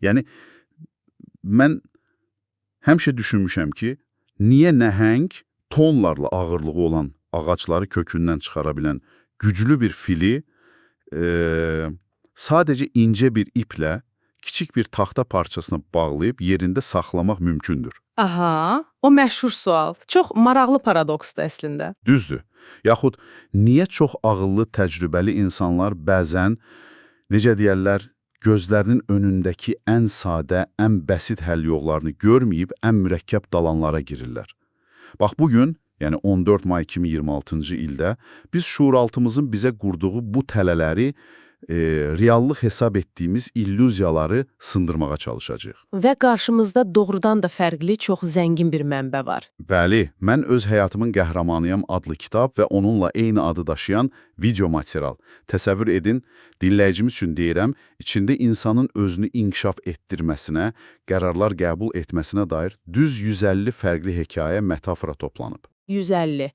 Yəni, mən həmişə düşünmüşəm ki, niyə nəhəng, tonlarla ağırlığı olan ağacları kökündən çıxara bilən güclü bir fili sadəcə incə bir iplə kiçik bir taxta parçasına bağlayıb yerində saxlamaq mümkündür. Aha, o məşhur sual. Çox maraqlı paradoksdur əslində. Düzdür. Yaxud niyə çox ağıllı, təcrübəli insanlar bəzən, necə deyərlər, gözlərinin önündəki ən sadə, ən bəsit həll yollarını görməyib ən mürəkkəb dalanlara girirlər. Bax, bugün, yəni 14 may 2026-cı ildə biz şuuraltımızın bizə qurduğu bu tələləri, reallıq hesab etdiyimiz illüziyaları sındırmağa çalışacağıq. Və qarşımızda doğrudan da fərqli, çox zəngin bir mənbə var. Bəli, mən öz həyatımın qəhrəmanıyam adlı kitab və onunla eyni adı daşıyan video material. Təsəvvür edin, dinləyicimiz üçün deyirəm, içində insanın özünü inkişaf etdirməsinə, qərarlar qəbul etməsinə dair düz 150 fərqli hekayə, metafora toplanıb. 150.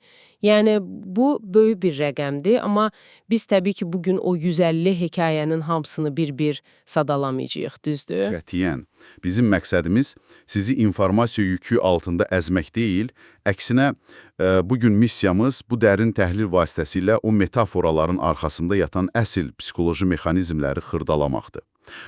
Yəni, bu böyük bir rəqəmdir, amma biz təbii ki, bugün o 150 hekayənin hamısını bir-bir sadalamayacağıq, düzdür? Qətiyyən. Bizim məqsədimiz sizi informasiya yükü altında əzmək deyil, əksinə bugün missiyamız bu dərin təhlil vasitəsilə o metaforaların arxasında yatan əsl psixoloji mexanizmləri xırdalamaqdır.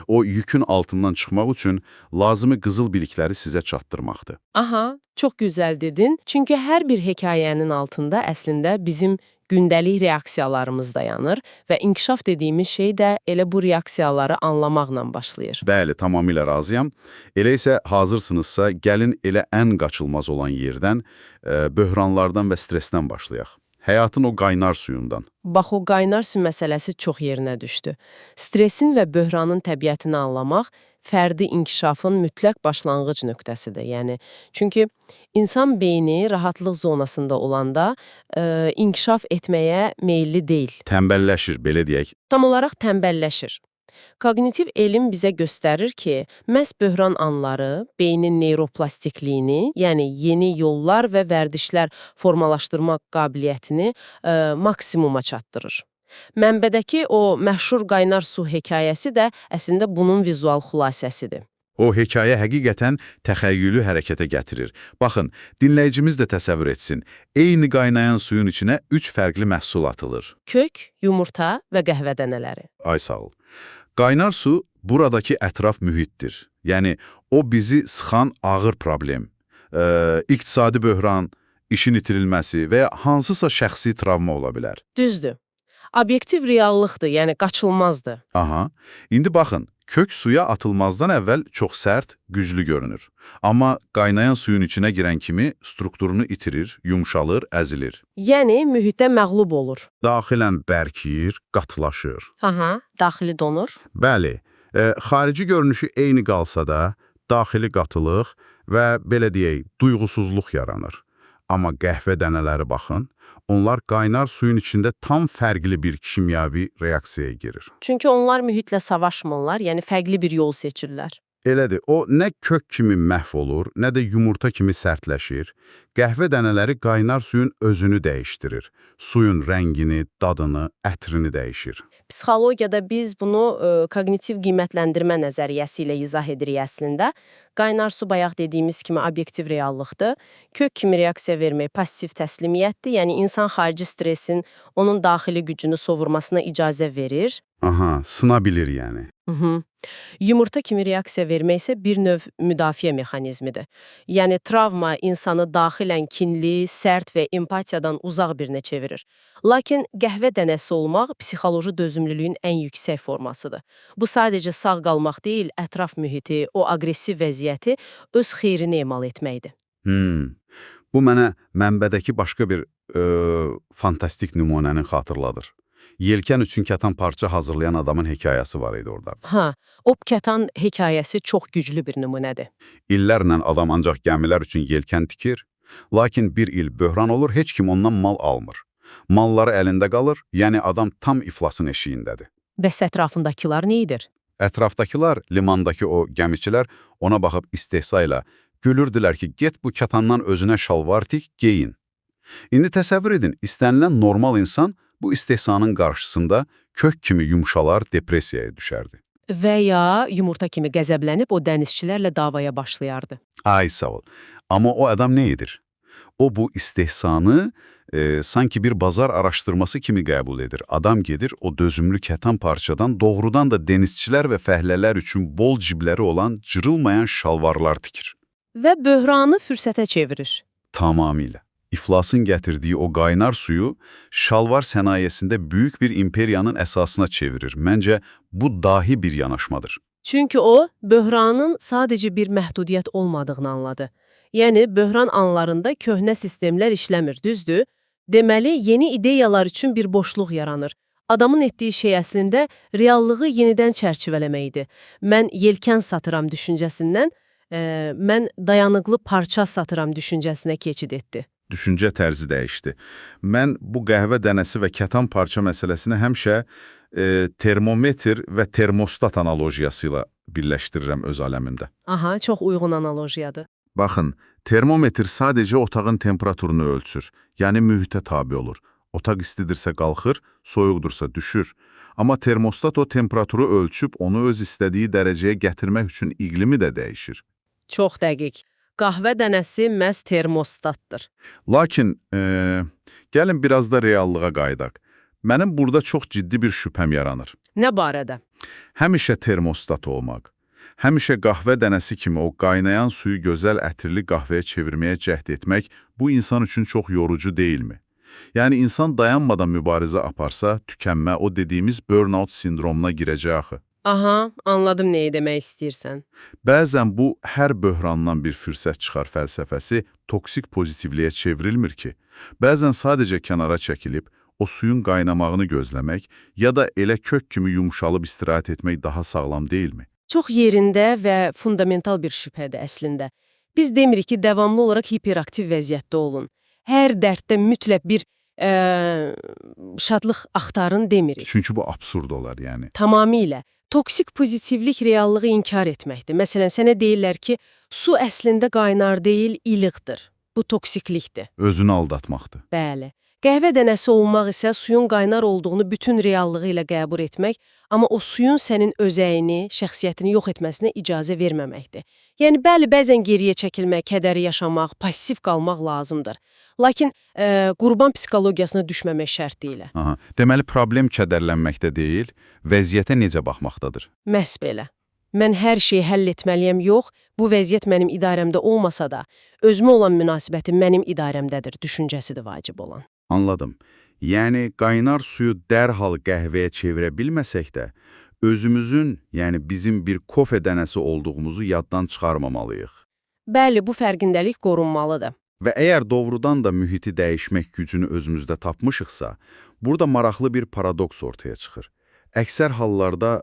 O yükün altından çıxmaq üçün lazımi qızıl bilikləri sizə çatdırmaqdır. Aha, çox gözəl dedin. Çünki hər bir hekayənin altında əslində bizim gündəlik reaksiyalarımız dayanır və inkişaf dediyimiz şey də elə bu reaksiyaları anlamaqla başlayır. Bəli, tamamilə razıyam. Elə isə hazırsınızsa, gəlin elə ən qaçılmaz olan yerdən, böhranlardan və stressdən başlayaq. Həyatın o qaynar suyundan. Bax, o qaynar su məsələsi çox yerinə düşdü. Stressin və böhranın təbiətini anlamaq fərdi inkişafın mütləq başlanğıc nöqtəsidir. Yəni, çünki insan beyni rahatlıq zonasında olanda inkişaf etməyə meyilli deyil. Tənbəlləşir, belə deyək. Tam olaraq tənbəlləşir. Kognitiv elm bizə göstərir ki, məhz böhran anları beynin neyroplastikliyini, yəni yeni yollar və vərdişlər formalaşdırmaq qabiliyyətini maksimuma çatdırır. Mənbədəki o məşhur qaynar su hekayəsi də əslində bunun vizual xülasəsidir. O hekayə həqiqətən təxəyyülü hərəkətə gətirir. Baxın, dinləyicimiz də təsəvvür etsin. Eyni qaynayan suyun içinə 3 fərqli məhsul atılır. Kök, yumurta və qəhvə dənələri. Ay sağ ol. Qaynar su buradakı ətraf mühitdir. Yəni, o bizi sıxan ağır problem, iqtisadi böhran, işin itirilməsi və ya hansısa şəxsi travma ola bilər. Düzdür. Obyektiv reallıqdır, yəni qaçılmazdır. Aha, indi baxın. Kök suya atılmazdan əvvəl çox sərt, güclü görünür. Amma qaynayan suyun içinə girən kimi strukturunu itirir, yumşalır, əzilir. Yəni, mühitə məğlub olur. Daxilən bərkiyir, qatılaşır. Aha, daxili donur. Bəli, xarici görünüşü eyni qalsa da, daxili qatılıq və, belə deyək, duyğusuzluq yaranır. Amma qəhvə dənələri baxın, onlar qaynar suyun içində tam fərqli bir kimyavi reaksiyaya girir. Çünki onlar mühitlə savaşmırlar, yəni fərqli bir yol seçirlər. Elədir, o nə kök kimi məhv olur, nə də yumurta kimi sərtləşir. Qəhvə dənələri qaynar suyun özünü dəyişdirir. Suyun rəngini, dadını, ətrini dəyişir. Psixologiyada biz bunu kognitiv qiymətləndirmə nəzəriyyəsi ilə izah edirik əslində. Qaynar su bayaq dediyimiz kimi obyektiv reallıqdır. Kök kimi reaksiya vermək passiv təslimiyyətdir. Yəni, insan xarici stressin onun daxili gücünü sovurmasına icazə verir. Aha, sına bilir yəni. Yumurta kimi reaksiya vermək isə bir növ müdafiə mexanizmidir. Yəni, travma insanı daxilən kinli, sərt və empatiyadan uzaq birinə çevirir. Lakin qəhvə dənəsi olmaq psixoloji dözümlülüyün ən yüksək formasıdır. Bu sadəcə sağ qalmaq deyil, ətraf mühiti, o aqressiv vəziyyəti öz xeyrini emal etməkdir. Bu mənə mənbədəki başqa bir fantastik nümunəni xatırladır. Yelkən üçün kətan parça hazırlayan adamın hekayəsi var idi orada. O kətan hekayəsi çox güclü bir nümunədir. İllərlə adam ancaq gəmilər üçün yelkən tikir, lakin bir il böhran olur, heç kim ondan mal almır. Malları əlində qalır, yəni adam tam iflasın eşiyindədir. Bəs ətrafındakılar nə edir? Ətrafdakılar, limandakı o gəmiçilər ona baxıb istehza ilə gülürdülər ki, get bu kətandan özünə şalvar tik, geyin. İndi təsəvvür edin, istənilən normal insan bu istehsanın qarşısında kök kimi yumşalar, depressiyaya düşərdi. Və ya yumurta kimi qəzəblənib o dənizçilərlə davaya başlayardı. Ay sağ ol. Amma o adam ne edir? O bu istehsanı sanki bir bazar araştırması kimi qəbul edir. Adam gedir o dözümlü kətan parçadan doğrudan da denizçilər və fəhlələr üçün bol cibləri olan cırılmayan şalvarlar tikir. Və böhranı fürsətə çevirir. Tamamilə. İflasın gətirdiyi o qaynar suyu şalvar sənayesində böyük bir imperiyanın əsasına çevirir. Məncə bu dahi bir yanaşmadır. Çünki o, böhranın sadəcə bir məhdudiyyət olmadığını anladı. Yəni, böhran anlarında köhnə sistemlər işləmir, düzdür? Deməli, yeni ideyalar üçün bir boşluq yaranır. Adamın etdiyi şey əslində reallığı yenidən çərçivələməkdir. Mən yelkən satıram düşüncəsindən, mən dayanıqlı parça satıram düşüncəsinə keçid etdi. Düşüncə tərzi dəyişdi. Mən bu qəhvə dənəsi və kətan parça məsələsini həmişə termometr və termostat analogiyası ilə birləşdirirəm öz aləmimdə. Aha, çox uyğun analogiyadır. Baxın, termometr sadəcə otağın temperaturunu ölçür, yəni mühitə tabi olur. Otaq istidirsə qalxır, soyuqdursa düşür. Amma termostat o temperaturu ölçüb onu öz istədiyi dərəcəyə gətirmək üçün iqlimi də dəyişir. Çox dəqiq. Qahvə dənəsi məhz termostatdır. Lakin, gəlin biraz da reallığa qayıdaq. Mənim burada çox ciddi bir şübhəm yaranır. Nə barədə? Həmişə termostat olmaq, həmişə qahvə dənəsi kimi o qaynayan suyu gözəl ətirli qahvəyə çevirməyə cəhd etmək bu insan üçün çox yorucu deyilmi? Yəni, insan dayanmadan mübarizə aparsa, tükənmə, o dediyimiz burnout sindromuna girəcək axı. Aha, anladım nəyi demək istəyirsən. Bəzən bu, hər böhrandan bir fürsət çıxar fəlsəfəsi toksik pozitivliyə çevrilmir ki. Bəzən sadəcə kənara çəkilib, o suyun qaynamağını gözləmək ya da elə kök kimi yumşalıb istirahət etmək daha sağlam deyilmi? Çox yerində və fundamental bir şübhədir əslində. Biz demirik ki, davamlı olaraq hiperaktiv vəziyyətdə olun. Hər dərddə mütləq bir şadlıq axtarın demirik. Çünki bu absurd olar yəni. Tamamilə. Toksik pozitivlik reallığı inkar etməkdir. Məsələn, sənə deyirlər ki, su əslində qaynar deyil, ilıqdır. Bu toksiklikdir. Özünü aldatmaqdır. Bəli. Qəhvə dənəsi olmaq isə suyun qaynar olduğunu bütün reallığı ilə qəbul etmək, amma o suyun sənin özəyini, şəxsiyyətini yox etməsinə icazə verməməkdir. Yəni, bəli, bəzən geriyə çəkilmək, kədəri yaşamaq, passiv qalmaq lazımdır. Lakin qurban psixologiyasına düşməmək şərti ilə. Aha. Deməli, problem kədərlənməkdə deyil, vəziyyətə necə baxmaqdadır? Məhz belə. Mən hər şeyi həll etməliyəm, yox, bu vəziyyət mənim idarəmdə olmasa da, özümə olan münasibətim mənim idarəmdədir, düşüncəsidir vacib olan. Anladım. Yəni, qaynar suyu dərhal qəhvəyə çevirə bilməsək də, özümüzün, yəni bizim bir kofe dənəsi olduğumuzu yaddan çıxarmamalıyıq. Bəli, bu fərqindəlik qorunmalıdır. Və əgər doğrudan da mühiti dəyişmək gücünü özümüzdə tapmışıqsa, burada maraqlı bir paradoks ortaya çıxır. Əksər hallarda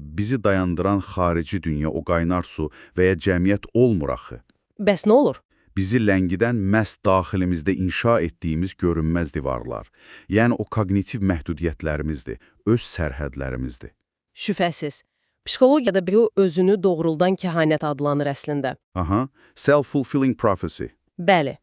bizi dayandıran xarici dünya, o qaynar su və ya cəmiyyət olmur axı. Bəs nə olur? Bizi ləngidən məhz daxilimizdə inşa etdiyimiz görünməz divarlar, yəni o kognitiv məhdudiyyətlərimizdir, öz sərhədlərimizdir. Şübhəsiz. Psixologiyada bu özünü doğruldan kəhanət adlanır əslində. Aha, self-fulfilling prophecy. Bəli.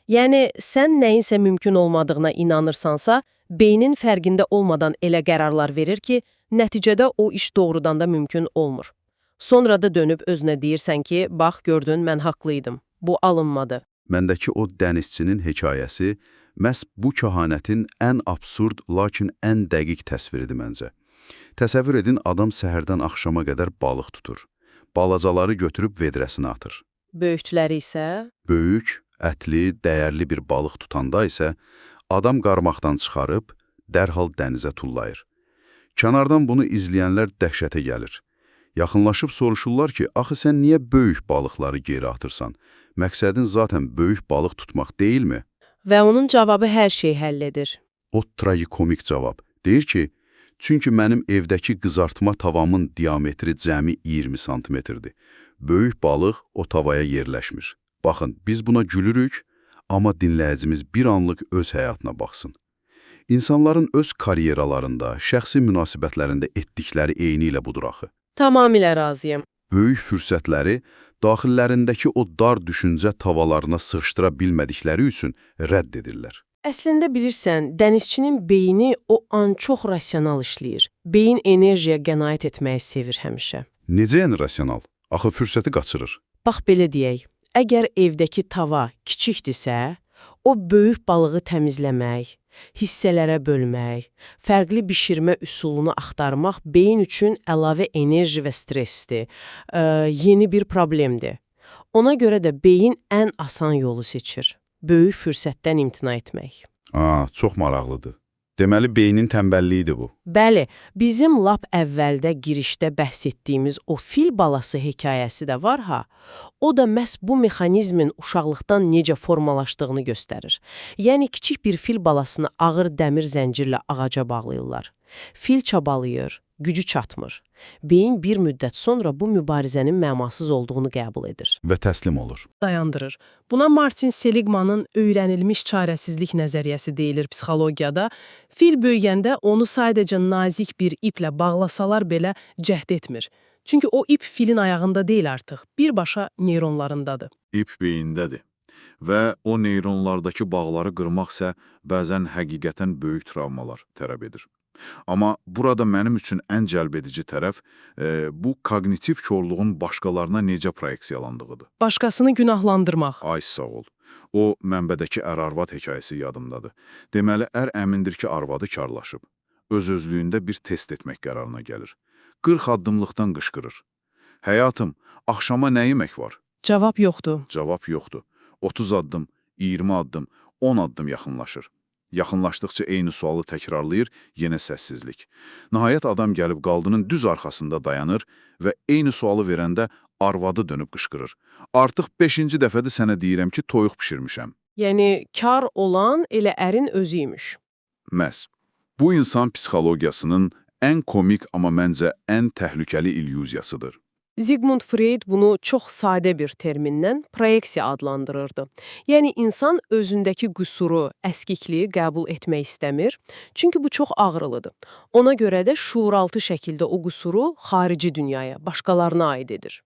Yəni, sən nəyinsə mümkün olmadığına inanırsansa, beynin fərqində olmadan elə qərarlar verir ki, nəticədə o iş doğrudan da mümkün olmur. Sonra da dönüb özünə deyirsən ki, bax, gördün, mən haqlıydım. Bu alınmadı. Məndəki o dənizçinin hekayəsi məhz bu kəhanətin ən absurd, lakin ən dəqiq təsviridir məncə. Təsəvvür edin, adam səhərdən axşama qədər balıq tutur. Balacaları götürüb vedrəsinə atır. Böyükləri isə? Böyük, ətli, dəyərli bir balıq tutanda isə adam qarmaqdan çıxarıb, dərhal dənizə tullayır. Kənardan bunu izləyənlər dəhşətə gəlir. Yaxınlaşıb soruşurlar ki, axı sən niyə böyük balıqları geri atırsan? Məqsədin zaten böyük balıq tutmaq deyilmi? Və onun cavabı hər şeyi həll edir. O tragikomik cavab. Deyir ki, çünki mənim evdəki qızartma tavamın diametri cəmi 20 santimetrdir. Böyük balıq o tavaya yerləşmir. Baxın, biz buna gülürük, amma dinləyicimiz bir anlıq öz həyatına baxsın. İnsanların öz karyeralarında, şəxsi münasibətlərində etdikləri eyni ilə budur axı. Tamamilə razıyam. Böyük fürsətləri daxillərindəki o dar düşüncə tavalarına sığışdıra bilmədikləri üçün rədd edirlər. Əslində bilirsən, dənizçinin beyni o an çox rasional işləyir. Beyin enerjiyə qənaət etməyi sevir həmişə. Necə yəni rasional? Axı fürsəti qaçırır. Bax belə deyək, əgər evdəki tava kiçikdirsə, o böyük balığı təmizləmək, hissələrə bölmək, fərqli bişirmə üsulunu axtarmaq beyin üçün əlavə enerji və stressdir, yeni bir problemdir. Ona görə də beyin ən asan yolu seçir. Böyük fürsətdən imtina etmək. Çox maraqlıdır. Deməli, beynin tənbəlliyidir bu. Bəli, bizim lap əvvəldə girişdə bəhs etdiyimiz o fil balası hekayəsi də var ha. O da məhz bu mexanizmin uşaqlıqdan necə formalaşdığını göstərir. Yəni, kiçik bir fil balasını ağır dəmir zəncirlə ağaca bağlayırlar. Fil çabalayır, gücü çatmır. Beyin bir müddət sonra bu mübarizənin mənasız olduğunu qəbul edir. Və təslim olur. Dayandırır. Buna Martin Seligman'ın öyrənilmiş çarəsizlik nəzəriyyəsi deyilir psixologiyada. Fil böyüyəndə onu sadəcə nazik bir iplə bağlasalar belə cəhd etmir. Çünki o ip filin ayağında deyil artıq, birbaşa neyronlarındadır. İp beyindədir və o neyronlardakı bağları qırmaq isə bəzən həqiqətən böyük travmalar tələb edir. Amma burada mənim üçün ən cəlbedici tərəf bu kognitiv korluğun başqalarına necə proyeksiyalandığıdır. Başqasını günahlandırmaq. Ay sağ ol. O mənbədəki ər-arvad hekayəsi yadımdadır. Deməli, ər əmindir ki, arvadı karlaşıb. Öz-özlüyündə bir test etmək qərarına gəlir. 40 addımlıqdan qışqırır. Həyatım, axşama nə yemək var? Cavab yoxdur. Cavab yoxdur. 30 addım, 20 addım, 10 addım yaxınlaşır. Yaxınlaşdıqca eyni sualı təkrarlayır, yenə səssizlik. Nəhayət adam gəlib qaldının düz arxasında dayanır və eyni sualı verəndə arvadı dönüb qışqırır. Artıq 5-ci dəfədir sənə deyirəm ki, toyuq pişirmişəm. Yəni, kar olan elə ərin özüymüş. Məhz. Bu insan psixologiyasının ən komik, amma məncə ən təhlükəli illüziyasıdır. Sigmund Freud bunu çox sadə bir terminlə proyeksiya adlandırırdı. Yəni, insan özündəki qüsuru, əskikliyi qəbul etmək istəmir, çünki bu çox ağrılıdır. Ona görə də şuuraltı şəkildə o qüsuru xarici dünyaya, başqalarına aid edir.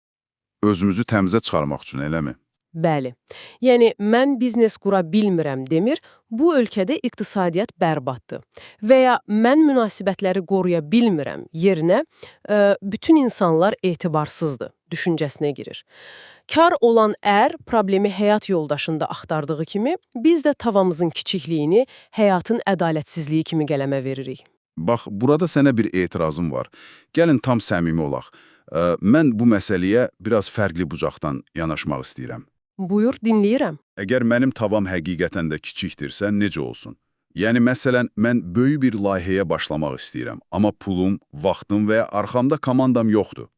Özümüzü təmizə çıxarmaq üçün, eləmi? Bəli. Yəni, mən biznes qura bilmirəm demir, bu ölkədə iqtisadiyyat bərbaddır. Və ya mən münasibətləri qoruya bilmirəm yerinə, bütün insanlar etibarsızdır düşüncəsinə girir. Kar olan ər problemi həyat yoldaşında axtardığı kimi, biz də tavamızın kiçikliyini həyatın ədalətsizliyi kimi qələmə veririk. Bax, burada sənə bir etirazım var. Gəlin tam səmimi olaq. Mən bu məsələyə biraz fərqli bucaqdan yanaşmaq istəyirəm. Buyur, dinləyirəm. Əgər mənim tavam həqiqətən də kiçikdirsə, necə olsun? Yəni, məsələn, mən böyük bir layihəyə başlamaq istəyirəm, amma pulum, vaxtım və ya arxamda komandam yoxdur.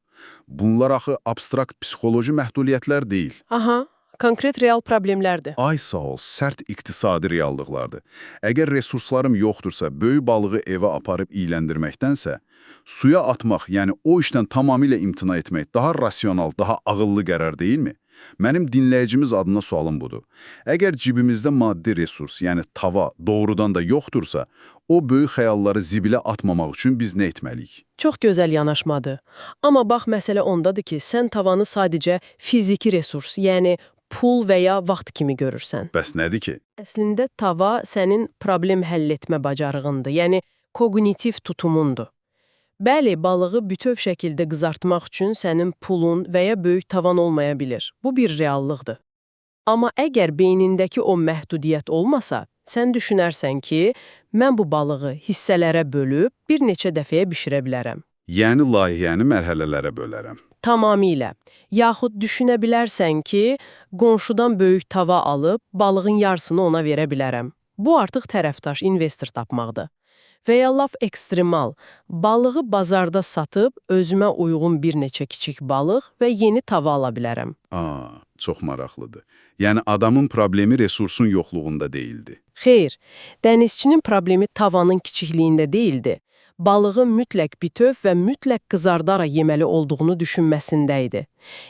Bunlar axı abstrakt psixoloji məhdudiyyətlər deyil. Aha, konkret real problemlərdir. Ay sağ ol, sərt iqtisadi reallıqlardır. Əgər resurslarım yoxdursa, böyük balığı evə aparıb iyləndirməkdənsə, suya atmaq, yəni o işdən tamamilə imtina etmək daha rasional, daha ağıllı qərar deyilmi? Mənim dinləyicimiz adına sualım budur. Əgər cibimizdə maddi resurs, yəni tava, doğrudan da yoxdursa, o böyük xəyalları zibilə atmamaq üçün biz nə etməliyik? Çox gözəl yanaşmadır. Amma bax, məsələ ondadır ki, sən tavanı sadəcə fiziki resurs, yəni pul və ya vaxt kimi görürsən. Bəs nədir ki? Əslində, tava sənin problem həll etmə bacarığındır, yəni kognitiv tutumundur. Bəli, balığı bütöv şəkildə qızartmaq üçün sənin pulun və ya böyük tavan olmaya bilir. Bu bir reallıqdır. Amma əgər beynindəki o məhdudiyyət olmasa, sən düşünərsən ki, mən bu balığı hissələrə bölüb bir neçə dəfəyə bişirə bilərəm. Yəni layihəni mərhələlərə bölərəm. Tamamilə. Yaxud düşünə bilərsən ki, qonşudan böyük tava alıb balığın yarısını ona verə bilərəm. Bu artıq tərəfdaş, investor tapmaqdır. Və ya laf ekstremal, balığı bazarda satıb özümə uyğun bir neçə kiçik balıq və yeni tava ala bilərəm. Çox maraqlıdır. Yəni adamın problemi resursun yoxluğunda deyildi. Xeyr, dənizçinin problemi tavanın kiçikliyində deyildi. Balığı mütləq bütöv və mütləq qızardaraq yeməli olduğunu düşünməsində idi.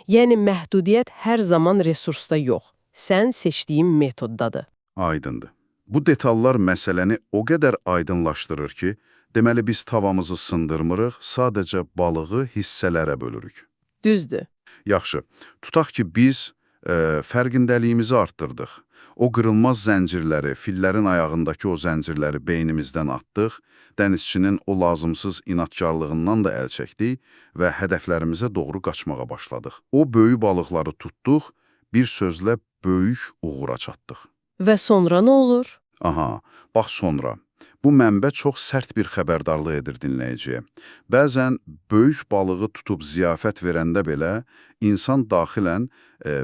Yəni məhdudiyyət hər zaman resursda yox, sən seçdiyin metoddadır. Aydındır. Bu detallar məsələni o qədər aydınlaşdırır ki, deməli biz tavamızı sındırmırıq, sadəcə balığı hissələrə bölürük. Düzdür. Yaxşı, tutaq ki biz fərqindəliyimizi artdırdıq. O qırılmaz zəncirləri, fillərin ayağındakı o zəncirləri beynimizdən atdıq, dənizçinin o lazımsız inatkarlığından da əl çəkdik və hədəflərimizə doğru qaçmağa başladıq. O böyük balıqları tutduq, bir sözlə böyük uğura çatdıq. Və sonra nə olur? Aha, bax sonra. Bu mənbə çox sərt bir xəbərdarlıq edir dinləyiciyə. Bəzən böyük balığı tutub ziyafət verəndə belə insan daxilən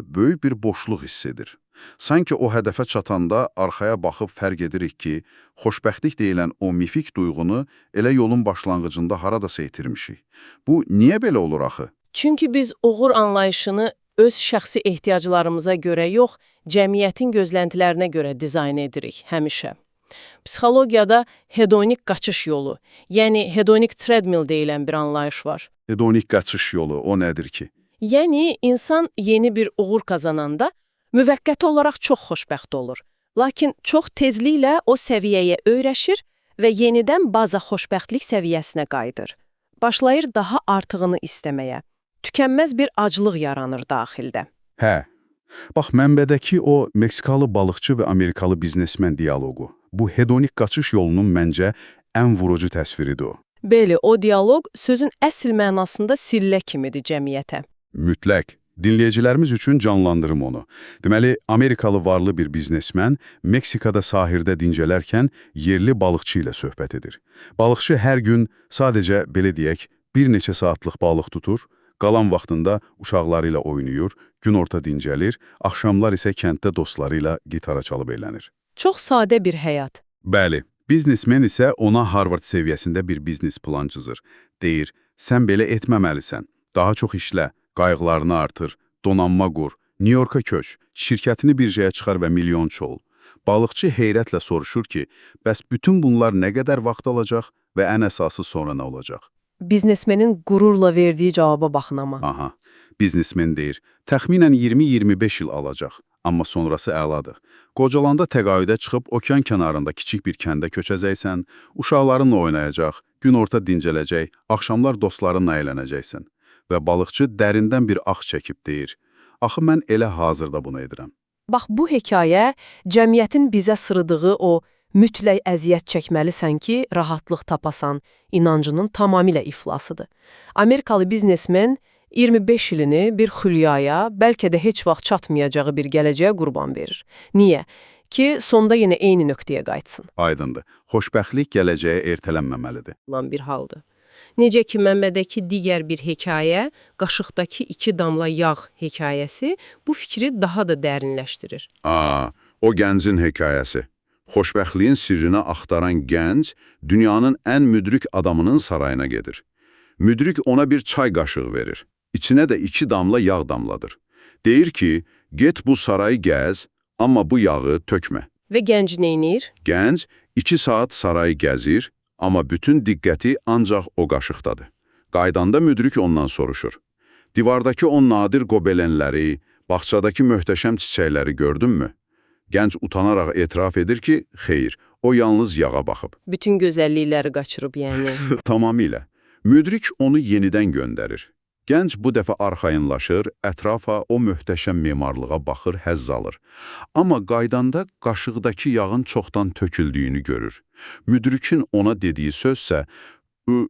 böyük bir boşluq hiss edir. Sanki o hədəfə çatanda arxaya baxıb fərq edirik ki, xoşbəxtlik deyilən o mifik duyğunu elə yolun başlanğıcında haradasa itirmişik. Bu niyə belə olur axı? Çünki biz uğur anlayışını öz şəxsi ehtiyaclarımıza görə yox, cəmiyyətin gözləntilərinə görə dizayn edirik həmişə. Psixologiyada hedonik qaçış yolu, yəni hedonik treadmill deyilən bir anlayış var. Hedonik qaçış yolu, o nədir ki? Yəni, insan yeni bir uğur qazananda müvəqqəti olaraq çox xoşbəxt olur. Lakin çox tezliklə o səviyyəyə öyrəşir və yenidən baza xoşbəxtlik səviyyəsinə qayıdır. Başlayır daha artığını istəməyə. Tükənməz bir aclıq yaranır daxildə. Hə, bax mənbədəki o Meksikalı balıqçı və Amerikalı biznesmen dialoqu. Bu hedonik qaçış yolunun məncə ən vurucu təsviridir o. Bəli, o dialoq sözün əsl mənasında sillə kimidir cəmiyyətə. Mütləq. Dinləyicilərimiz üçün canlandırım onu. Deməli, Amerikalı varlı bir biznesmen Meksikada sahildə dincələrkən yerli balıqçı ilə söhbət edir. Balıqçı hər gün sadəcə, belə deyək, bir neçə saatlıq balıq tutur, qalan vaxtında uşaqları ilə oynayır, günorta dincəlir, axşamlar isə kənddə dostları ilə gitara çalıb eğlənir. Çox sadə bir həyat. Bəli, biznesmen isə ona Harvard səviyyəsində bir biznes plan çizir. Deyir, sən belə etməməlisən, daha çox işlə, qayğılarını artır, donanma qur, New Yorka köç, şirkətini birjəyə çıxar və milyonçu ol. Balıqçı heyrətlə soruşur ki, bəs bütün bunlar nə qədər vaxt alacaq və ən əsası sonra nə olacaq? Biznesmenin qürurla verdiyi cavaba baxın amma. Aha, biznesmen deyir, təxminən 20-25 il alacaq, amma sonrası əladır. Qocalanda təqaüdə çıxıb okean kənarında kiçik bir kəndə köçəcəksən, uşaqlarınla oynayacaq, günorta dincələcək, axşamlar dostlarınla əylənəcəksən. Və balıqçı dərindən bir ax çəkib deyir, axı mən elə hazırda bunu edirəm. Bax, bu hekayə cəmiyyətin bizə sırıdığı o mütləq əziyyət çəkməlisən ki, rahatlıq tapasan, inancının tamamilə iflasıdır. Amerikalı biznesmen 25 ilini bir xülyaya, bəlkə də heç vaxt çatmayacağı bir gələcəyə qurban verir. Niyə? Ki, sonda yenə eyni nöqtəyə qayıtsın. Aydındır. Xoşbəxtlik gələcəyə ertələnməməlidir. Lan bir haldır. Necə ki, mənbədəki digər bir hekayə, qaşıqdakı 2 damla yağ hekayəsi bu fikri daha da dərinləşdirir. O gəncin hekayəsi. Xoşbəxtliyin sirrini axtaran gənc dünyanın ən müdrik adamının sarayına gedir. Müdrik ona bir çay qaşığı verir. İçinə də 2 damla yağ damladır. Deyir ki, get bu sarayı gəz, amma bu yağı tökmə. Və gənc neynir? Gənc 2 saat sarayı gəzir, amma bütün diqqəti ancaq o qaşıqdadır. Qaydanda müdrik ondan soruşur. Divardakı o nadir qobelenləri, bağçadakı möhtəşəm çiçəkləri gördünmü? Gənc utanaraq etiraf edir ki, xeyr, o yalnız yağa baxıb. Bütün gözəllikləri qaçırıb, yəni. Tamamilə. Müdrik onu yenidən göndərir. Gənc bu dəfə arxayınlaşır, ətrafa o möhtəşəm memarlığa baxır, həzz alır. Amma qaydanda qaşıqdakı yağın çoxdan töküldüyünü görür. Müdrikin ona dediyi sözsə,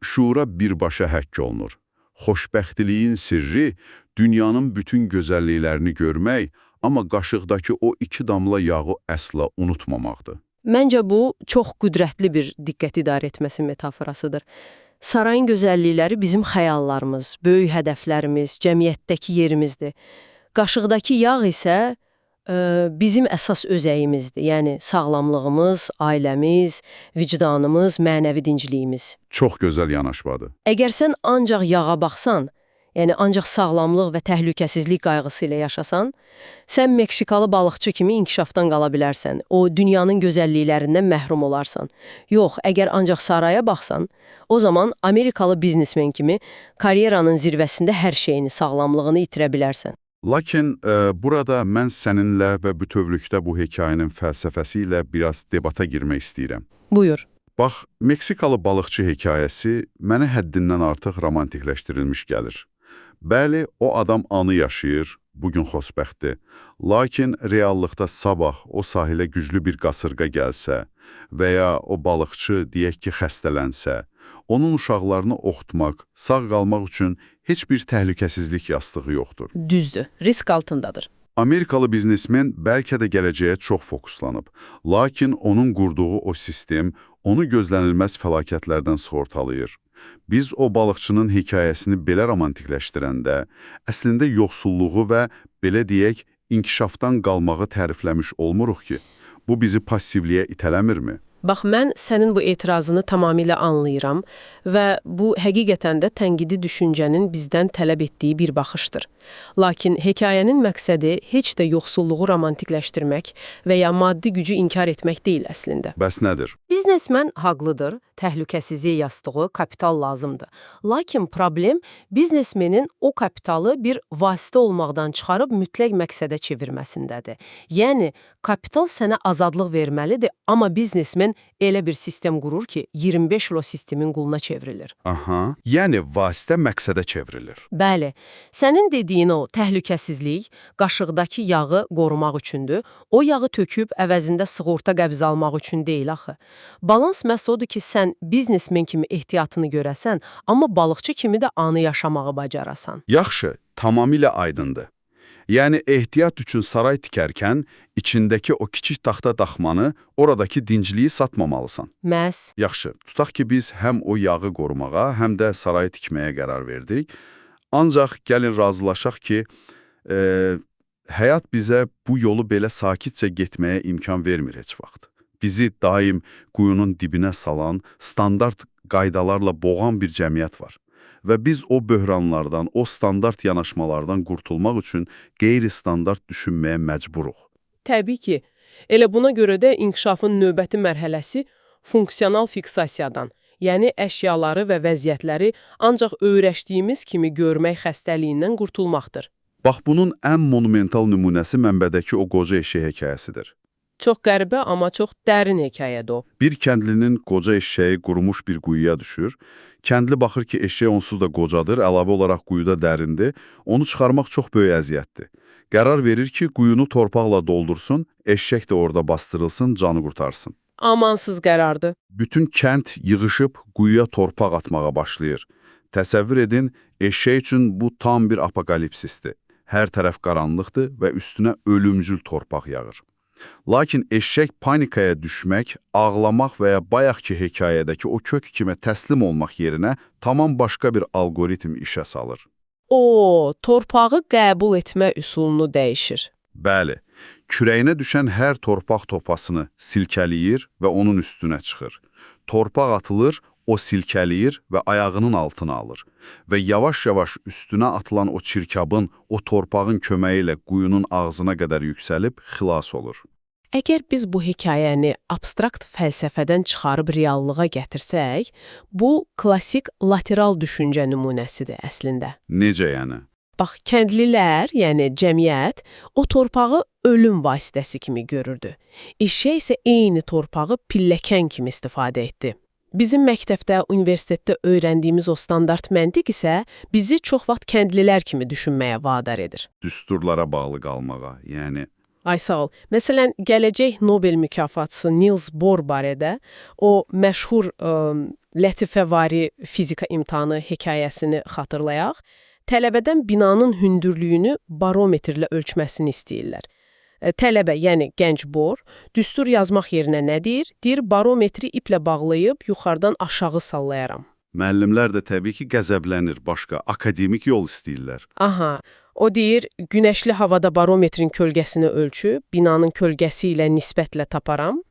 şuura birbaşa həkk olunur. Xoşbəxtliyin sirri, dünyanın bütün gözəlliklərini görmək, amma qaşıqdakı o 2 damla yağı əsla unutmamaqdır. Məncə bu, çox qüdrətli bir diqqət idarə etməsi metaforasıdır. Sarayın gözəllikləri bizim xəyallarımız, böyük hədəflərimiz, cəmiyyətdəki yerimizdir. Qaşıqdakı yağ isə bizim əsas özəyimizdir. Yəni sağlamlığımız, ailəmiz, vicdanımız, mənəvi dincliyimiz. Çox gözəl yanaşmadır. Əgər sən ancaq yağa baxsan, yəni ancaq sağlamlıq və təhlükəsizlik qayğısı ilə yaşasan, sən Meksikalı balıqçı kimi inkişafdan qala bilərsən, o dünyanın gözəlliklərindən məhrum olarsan. Yox, əgər ancaq saraya baxsan, o zaman Amerikalı biznesmen kimi karyeranın zirvəsində hər şeyini, sağlamlığını itirə bilərsən. Lakin burada mən səninlə və bütövlükdə bu hekayənin fəlsəfəsi ilə biraz debata girmək istəyirəm. Buyur. Bax, Meksikalı balıqçı hekayəsi mənə həddindən artıq romantikləşdirilmiş gəlir. Bəli, o adam anı yaşayır, bugün xoşbəxtdir. Lakin reallıqda sabah o sahilə güclü bir qasırğa gəlsə və ya o balıqçı deyək ki, xəstələnsə, onun uşaqlarını oxutmaq, sağ qalmaq üçün heç bir təhlükəsizlik yastığı yoxdur. Düzdür, risk altındadır. Amerikalı biznesmen bəlkə də gələcəyə çox fokuslanıb, lakin onun qurduğu o sistem onu gözlənilməz fəlakətlərdən sığortalayır. Biz o balıqçının hekayəsini belə romantikləşdirəndə, əslində yoxsulluğu və, belə deyək, inkişafdan qalmağı tərifləmiş olmuruq ki, bu bizi passivliyə itələmirmi? Bax, mən sənin bu etirazını tamamilə anlayıram və bu həqiqətən də tənqidi düşüncənin bizdən tələb etdiyi bir baxışdır. Lakin hekayənin məqsədi heç də yoxsulluğu romantikləşdirmək və ya maddi gücü inkar etmək deyil əslində. Bəs nədir? Biznesmen haqlıdır, təhlükəsizlik yastığı, kapital lazımdır. Lakin problem biznesmenin o kapitalı bir vasitə olmaqdan çıxarıb mütləq məqsədə çevirməsindədir. Yəni, kapital sənə azadlıq verməlidir, amma biznesmen elə bir sistem qurur ki, 25 il o sistemin quluna çevrilir. Aha, yəni vasitə məqsədə çevrilir. Bəli, sənin dediyin o təhlükəsizlik qaşıqdakı yağı qorumaq üçündür, o yağı töküb əvəzində sığorta qəbz almaq üçün deyil axı. Balans məhz odur ki, sən biznesmen kimi ehtiyatını görəsən, amma balıqçı kimi də anı yaşamağı bacarasan. Yaxşı, tamamilə aydındır. Yəni, ehtiyat üçün saray tikərkən, içindəki o kiçik taxta daxmanı, oradakı dincliyi satmamalısan. Məhz. Yaxşı, tutaq ki, biz həm o yağı qorumağa, həm də sarayı tikməyə qərar verdik. Ancaq gəlin razılaşaq ki, həyat bizə bu yolu belə sakitcə getməyə imkan vermir heç vaxt. Bizi daim quyunun dibinə salan, standart qaydalarla boğan bir cəmiyyət var. Və biz o böhranlardan, o standart yanaşmalardan qurtulmaq üçün qeyri-standart düşünməyə məcburuq. Təbii ki, elə buna görə də inkişafın növbəti mərhələsi funksional fiksasiyadan, yəni əşyaları və vəziyyətləri ancaq öyrəşdiyimiz kimi görmək xəstəliyindən qurtulmaqdır. Bax, bunun ən monumental nümunəsi mənbədəki o qoca eşək hekayəsidir. Çox qəribə, amma çox dərin hekayədir o. Bir kəndlinin qoca eşəyi qurumuş bir quyuya düşür. Kəndli baxır ki, eşək onsuz da qocadır, əlavə olaraq quyuda dərindir. Onu çıxarmaq çox böyük əziyyətdir. Qərar verir ki, quyunu torpaqla doldursun, eşək də orada bastırılsın, canı qurtarsın. Amansız qərardır. Bütün kənd yığışıb quyuya torpaq atmağa başlayır. Təsəvvür edin, eşək üçün bu tam bir apokalipsisdir. Hər tərəf qaranlıqdır və üstünə ölümcül torpaq yağır. Lakin eşək panikaya düşmək, ağlamaq və ya bayaqki hekayədəki o kök kimə təslim olmaq yerinə tamam başqa bir algoritm işə salır. O, torpağı qəbul etmə üsulunu dəyişir. Bəli, kürəyinə düşən hər torpaq topasını silkələyir və onun üstünə çıxır. Torpaq atılır, o silkələyir və ayağının altına alır. Və yavaş-yavaş üstünə atılan o çirkabın, o torpağın köməyi ilə quyunun ağzına qədər yüksəlib xilas olur. Əgər biz bu hekayəni abstrakt fəlsəfədən çıxarıb reallığa gətirsək, bu klassik lateral düşüncə nümunəsidir əslində. Necə yəni? Bax, kəndlilər, yəni cəmiyyət, o torpağı ölüm vasitəsi kimi görürdü. Eşək isə eyni torpağı pilləkən kimi istifadə etdi. Bizim məktəbdə, universitetdə öyrəndiyimiz o standart məntiq isə bizi çox vaxt kəndlilər kimi düşünməyə vadar edir. Düsturlara bağlı qalmağa, yəni... Ay sağ ol. Məsələn, gələcək Nobel mükafatçısı Niels Bohr barədə o məşhur lətifəvari fizika imtahanı hekayəsini xatırlayaq. Tələbədən binanın hündürlüyünü barometrlə ölçməsini istəyirlər. Tələbə, yəni gənc Bohr, düstur yazmaq yerinə nə deyir? Deyir, barometri iplə bağlayıb yuxarıdan aşağı sallayaram. Müəllimlər də təbii ki, qəzəblənir, başqa akademik yol istəyirlər. Aha, o deyir, günəşli havada barometrin kölgəsini ölçüb, binanın kölgəsi ilə nisbətlə taparam.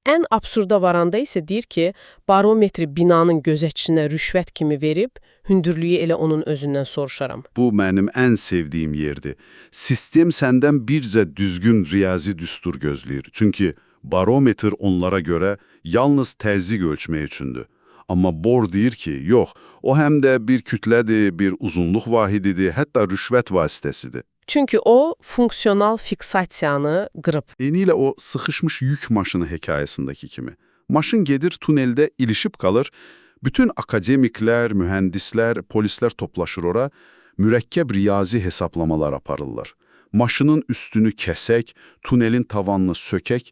Ən absurda varanda isə deyir ki, barometri binanın gözətçisinə rüşvət kimi verib, hündürlüyü elə onun özündən soruşaram. Bu mənim ən sevdiyim yerdir. Sistem səndən bircə düzgün riyazi düstur gözləyir. Çünki barometr onlara görə yalnız təzyiq ölçmək üçündür. Amma Bohr deyir ki, yox, o həm də bir kütlədir, bir uzunluq vahididir, hətta rüşvət vasitəsidir. Çünki o, funksional fiksasiyanı qırıb. Eynilə o sıxışmış yük maşını hekayəsindəki kimi. Maşın gedir, tuneldə ilişib qalır, bütün akademiklər, mühəndislər, polislər toplaşır ora, mürəkkəb riyazi hesablamalar aparırlar. maşının üstünü kəsək, tunelin tavanını sökək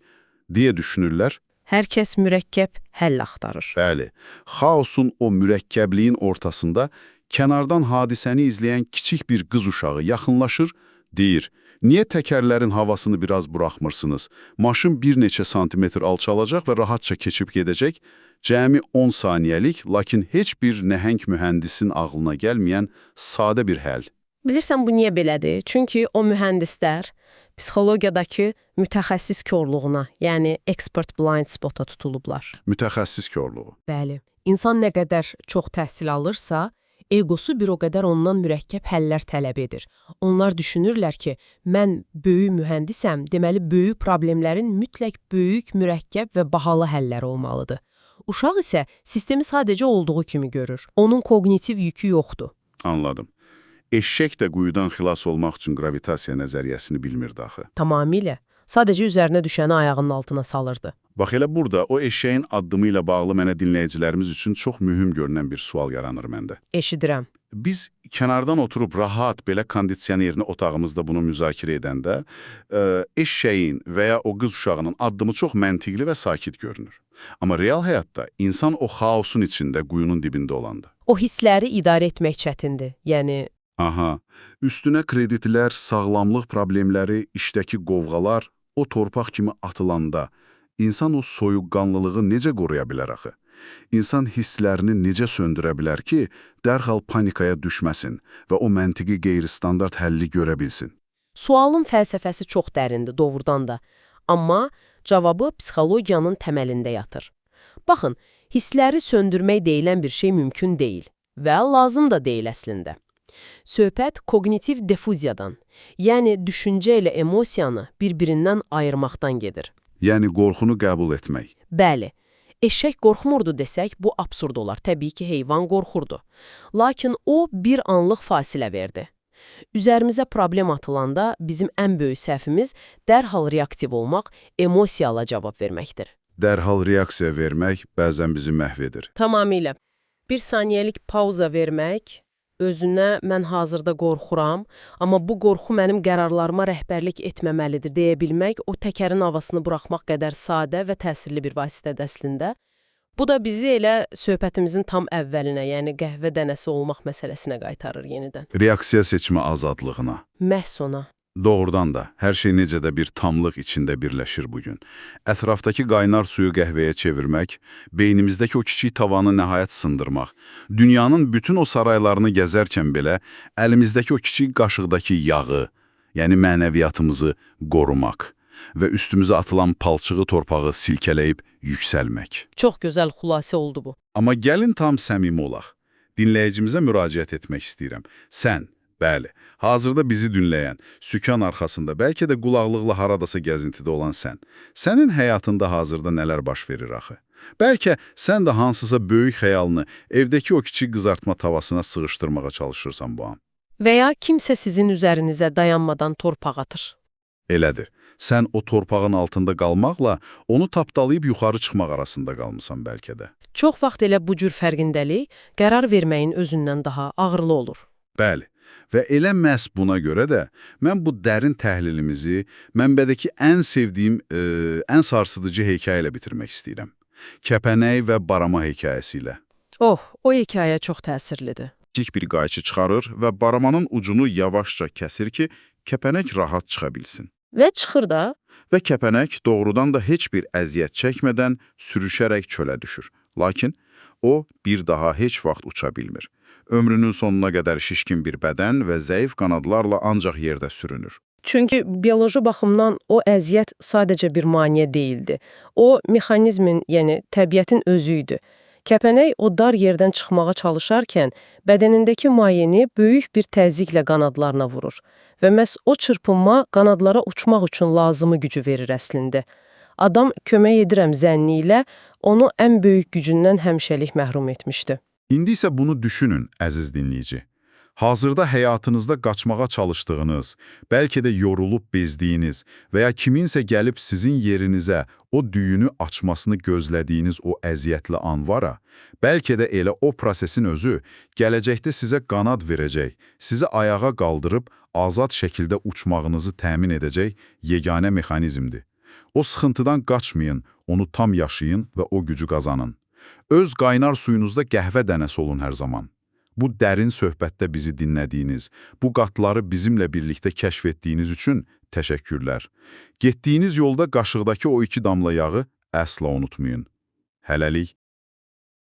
deyə düşünürlər. Hər kəs mürəkkəb həll axtarır. Bəli, xaosun o mürəkkəbliyin ortasında kənardan hadisəni izləyən kiçik bir qız uşağı yaxınlaşır, deyir, niyə təkərlərin havasını biraz buraxmırsınız? Maşın bir neçə santimetr alçalacaq və rahatça keçib gedəcək. Cəmi 10 saniyəlik, lakin heç bir nəhəng mühəndisin ağlına gəlməyən sadə bir həll. Bilirsən bu niyə belədir? Çünki o mühəndislər psixologiyadakı mütəxəssis korluğuna, yəni expert blind spota tutulublar. Mütəxəssis korluğu. Bəli. İnsan nə qədər çox təhsil alırsa, egosu bir o qədər ondan mürəkkəb həllər tələb edir. Onlar düşünürlər ki, mən böyük mühəndisəm, deməli böyük problemlərin mütləq böyük, mürəkkəb və bahalı həlləri olmalıdır. Uşaq isə sistemi sadəcə olduğu kimi görür. Onun koqnitiv yükü yoxdur. Anladım. Eşşək də quyudan xilas olmaq üçün gravitasiya nəzəriyyəsini bilmirdi axı. Tamamilə. Sadəcə üzərinə düşəni ayağının altına salırdı. Bax elə burada o eşşəyin addımı ilə bağlı mənə dinləyicilərimiz üçün çox mühüm görünən bir sual yaranır məndə. Eşidirəm. Biz kənardan oturub rahat belə kondisionerli otağımızda bunu müzakirə edəndə eşşəyin və ya o qız uşağının addımı çox məntiqli və sakit görünür. Amma real həyatda insan o xaosun içində, quyunun dibində olanda. O hissləri idarə etmək çətindir. Yəni Aha, üstünə kreditlər, sağlamlıq problemləri, işdəki qovğalar o torpaq kimi atılanda insan o soyuqqanlılığı necə qoruya bilər axı? İnsan hisslərini necə söndürə bilər ki, dərhal panikaya düşməsin və o məntiqi qeyri-standart həlli görə bilsin? sualın fəlsəfəsi çox dərindir doğrudan da. Amma cavabı psixologiyanın təməlində yatır. Baxın, hissləri söndürmək deyilən bir şey mümkün deyil və lazım da deyil əslində. Söhbət kognitiv defuziyadan, yəni düşüncə ilə emosiyanı bir-birindən ayırmaqdan gedir. Yəni qorxunu qəbul etmək. Bəli, eşək qorxmurdu desək, bu absurd olar. Təbii ki, heyvan qorxurdu. Lakin o bir anlıq fasilə verdi. Üzərimizə problem atılanda bizim ən böyük səhvimiz dərhal reaktiv olmaq, emosiyala cavab verməkdir. Dərhal reaksiya vermək bəzən bizi məhv edir. Tamamilə. Bir saniyəlik pauza vermək, özünə mən hazırda qorxuram, amma bu qorxu mənim qərarlarıma rəhbərlik etməməlidir deyə bilmək, o təkərin havasını buraxmaq qədər sadə və təsirli bir vasitədir əslində. Bu da bizi elə söhbətimizin tam əvvəlinə, yəni qəhvə dənəsi olmaq məsələsinə qaytarır yenidən. Reaksiya seçimi azadlığına. Məhz ona. Doğrudan da, hər şey necə də bir tamlıq içində birləşir bugün. Ətrafdakı qaynar suyu qəhvəyə çevirmək, beynimizdəki o kiçik tavanı nəhayət sındırmaq, dünyanın bütün o saraylarını gəzərkən belə əlimizdəki o kiçik qaşıqdakı yağı, yəni mənəviyyatımızı qorumaq və üstümüzə atılan palçığı torpağı silkələyib yüksəlmək. Çox gözəl xülasə oldu bu. Amma gəlin tam səmimi olaq. Dinləyicimizə müraciət etmək istəyirəm. Sən, bəli, hazırda bizi dinləyən, sükan arxasında, bəlkə də qulaqlıqla haradasa gəzintidə olan sən. Sənin həyatında hazırda nələr baş verir axı? Bəlkə sən də hansısa böyük xəyalını evdəki o kiçik qızartma tavasına sığışdırmağa çalışırsan bu an. Və ya kimsə sizin üzərinizə dayanmadan torpaq atır. Elədir. Sən o torpağın altında qalmaqla onu tapdalayıb yuxarı çıxmaq arasında qalmısan bəlkə də. Çox vaxt elə bu cür fərqindəlik qərar verməyin özündən daha ağırlı olur. Bəli. Və elə məhz buna görə də mən bu dərin təhlilimizi mənbədəki ən sevdiyim, ən sarsıdıcı hekayə ilə bitirmək istəyirəm. Kəpənək və barama hekayəsi ilə. Oh, o hekayə çox təsirlidir. Kiçik bir qayçı çıxarır və baramanın ucunu yavaşca kəsir ki, kəpənək rahat çıxa bilsin. Və çıxır da. Və kəpənək doğrudan da heç bir əziyyət çəkmədən sürüşərək çölə düşür. Lakin o bir daha heç vaxt uça bilmir. Ömrünün sonuna qədər şişkin bir bədən və zəif qanadlarla ancaq yerdə sürünür. Çünki bioloji baxımdan o əziyyət sadəcə bir maneə deyildi. O, mexanizmin, yəni təbiətin özü idi. Kəpənək o dar yerdən çıxmağa çalışarkən bədənindəki mayeni böyük bir təzyiqlə qanadlarına vurur və məhz o çırpınma qanadlara uçmaq üçün lazımı gücü verir əslində. Adam kömək edirəm zənni ilə onu ən böyük gücündən həmişəlik məhrum etmişdi. İndi isə bunu düşünün, əziz dinləyici. Hazırda həyatınızda qaçmağa çalışdığınız, bəlkə də yorulub bezdiyiniz və ya kiminsə gəlib sizin yerinizə o düyünü açmasını gözlədiyiniz o əziyyətli an vara, bəlkə də elə o prosesin özü gələcəkdə sizə qanad verəcək, sizi ayağa qaldırıb azad şəkildə uçmağınızı təmin edəcək yeganə mexanizmdir. O sıxıntıdan qaçmayın, onu tam yaşayın və o gücü qazanın. Öz qaynar suyunuzda qəhvə dənəsi olun hər zaman. Bu dərin söhbətdə bizi dinlədiyiniz, bu qatları bizimlə birlikdə kəşf etdiyiniz üçün təşəkkürlər. Getdiyiniz yolda qaşıqdakı o 2 damla yağı əsla unutmayın. Hələlik